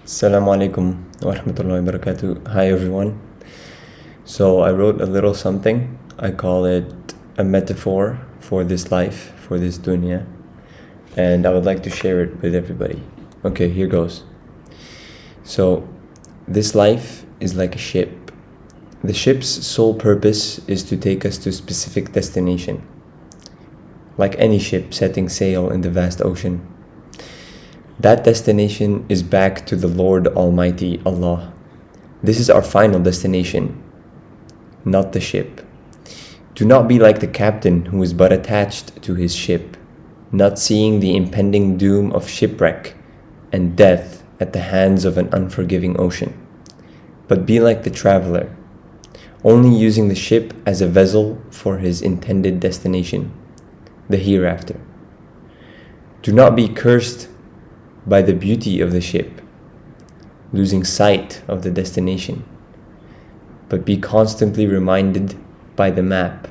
Assalamu alaikum wa rahmatullahi wa barakatuh. Hi everyone. So I wrote a little something. I call it a metaphor for this life, for this dunya. And I would like to share it with everybody. Okay, here goes. So this life is like a ship. The ship's sole purpose is to take us to a specific destination. Like any ship setting sail in the vast ocean. That destination is back to the Lord Almighty Allah. This is our final destination, not the ship. Do not be like the captain who is but attached to his ship, not seeing the impending doom of shipwreck and death at the hands of an unforgiving ocean. But be like the traveler, only using the ship as a vessel for his intended destination, the hereafter. Do not be cursed by the beauty of the ship, losing sight of the destination, but be constantly reminded by the map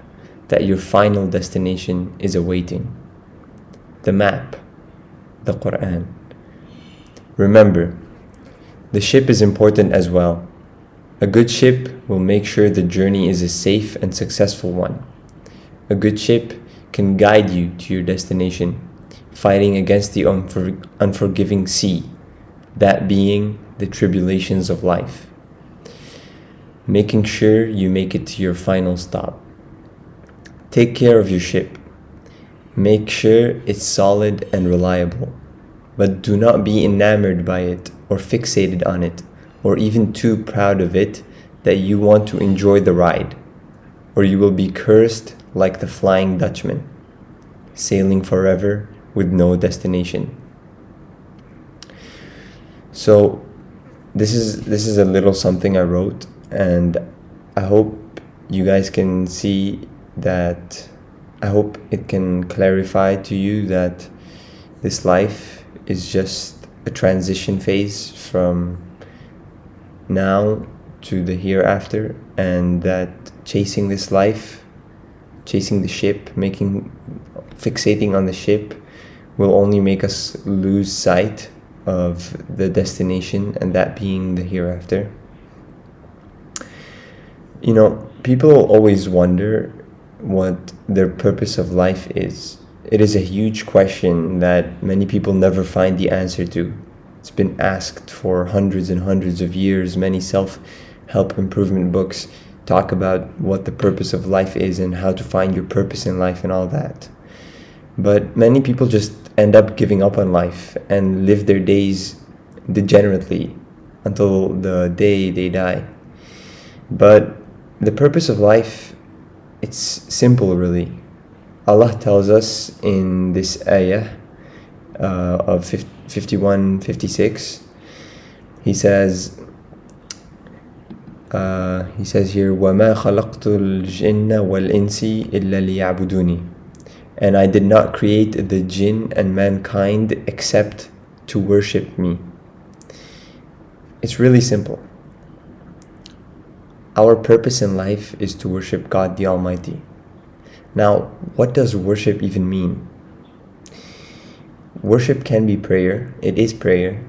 that your final destination is awaiting. The map, the Quran. Remember, the ship is important as well. A good ship will make sure the journey is a safe and successful one. A good ship can guide you to your destination, fighting against the unforgiving sea, that being the tribulations of life. Making sure you make it to your final stop. Take care of your ship. Make sure it's solid and reliable, but do not be enamored by it or fixated on it, or even too proud of it that you want to enjoy the ride, or you will be cursed like the Flying Dutchman, sailing forever with no destination. So this is a little something I wrote, and I hope you guys can see that. I hope it can clarify to you that this life is just a transition phase from now to the hereafter, and that chasing this life, chasing the ship, fixating on the ship will only make us lose sight of the destination, and that being the hereafter. You know, people always wonder what their purpose of life is. It is a huge question that many people never find the answer to. It's been asked for hundreds and hundreds of years. Many self-help improvement books talk about what the purpose of life is and how to find your purpose in life and all that. But many people just end up giving up on life and live their days degenerately until the day they die. But the purpose of life, it's simple really. Allah tells us in this ayah of 51-56, He says here, وَمَا خَلَقْتُ الْجِنَّ وَالْإِنسِ إِلَّا لِيَعْبُدُونِ. And I did not create the jinn and mankind except to worship me. It's really simple. Our purpose in life is to worship God the Almighty. Now, what does worship even mean? Worship can be prayer. It is prayer,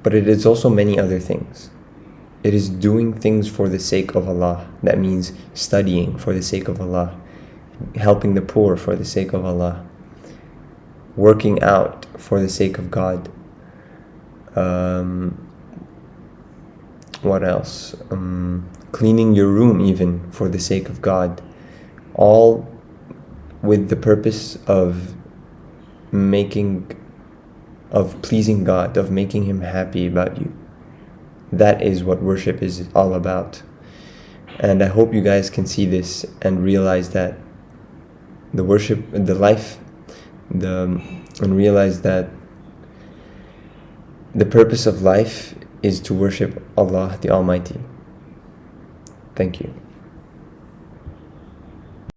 but it is also many other things. It is doing things for the sake of Allah. That means studying for the sake of Allah, helping the poor for the sake of Allah, working out for the sake of God. What else? Cleaning your room even for the sake of God. All with the purpose of pleasing God, of making Him happy about you. That is what worship is all about. And I hope you guys can see this and realize that and realize that the purpose of life is to worship Allah the Almighty. Thank you.